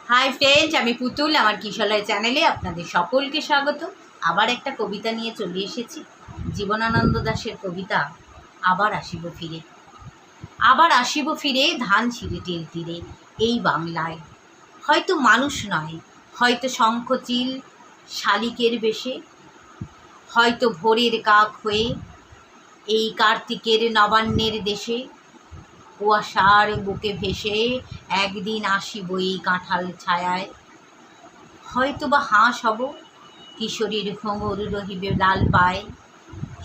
Hi friends, আমি পুতুল। আমার কিশলয় চ্যানেলে আপনাদের সকলকে স্বাগত। আবার একটা কবিতা নিয়ে চলে এসেছি, জীবনানন্দ দাশের কবিতা আবার আসিব ফিরে। আবার আসিব ফিরে ধান ছিঁড়েটির তীরে, এই বাংলায় হয়তো মানুষ নয়, হয়তো শঙ্খচিল শালিকের বেশে, হয়তো ভোরের কাক হয়ে এই কার্তিকের নবান্নের দেশে, কুয়াশার বুকে ভেসে একদিন আসিব এই কাঁঠাল ছায়ায়। হয়তো বা হাঁস হব, কিশোরীর ঘুঙুর রহিবে লাল পায়,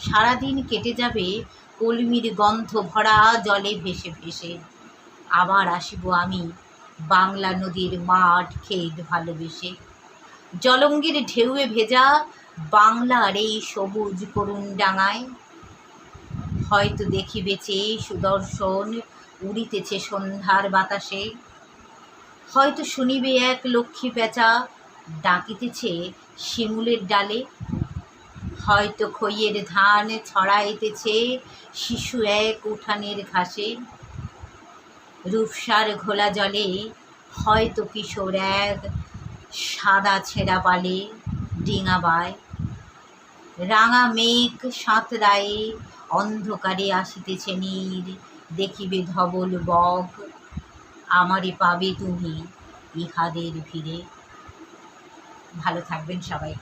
সারাদিন কেটে যাবে কলমির গন্ধ ভরা জলে ভেসে ভেসে। আবার আসিব আমি বাংলা নদীর মাঠ ক্ষেত ভালোবেসে, জলঙ্গির ঢেউয়ে ভেজা বাংলার এই সবুজ করুণ ডাঙায়। হয়তো দেখিবে চেয়ে সুদর্শন উড়িতেছে সন্ধ্যার বাতাসে, হয়তো শুনিবে এক লক্ষ্মী পেঁচা ডাকিতেছে শিমুলের ডালে, হয়তো খইয়ের ধান ছড়াইতেছে শিশু এক উঠানের ঘাসে। রূপসার ঘোলা জলে হয়তো কিশোর এক সাদা ছেঁড়া পালে ডিঙা বায়। রাঙা মেঘ সাঁতরায়ে অন্ধকারে আসিতেছে নীর, দেখিবে ধবল বক, আমারে পাবে তুমি ইহাদের ভিড়ে। ভালো থাকবেন সবাই।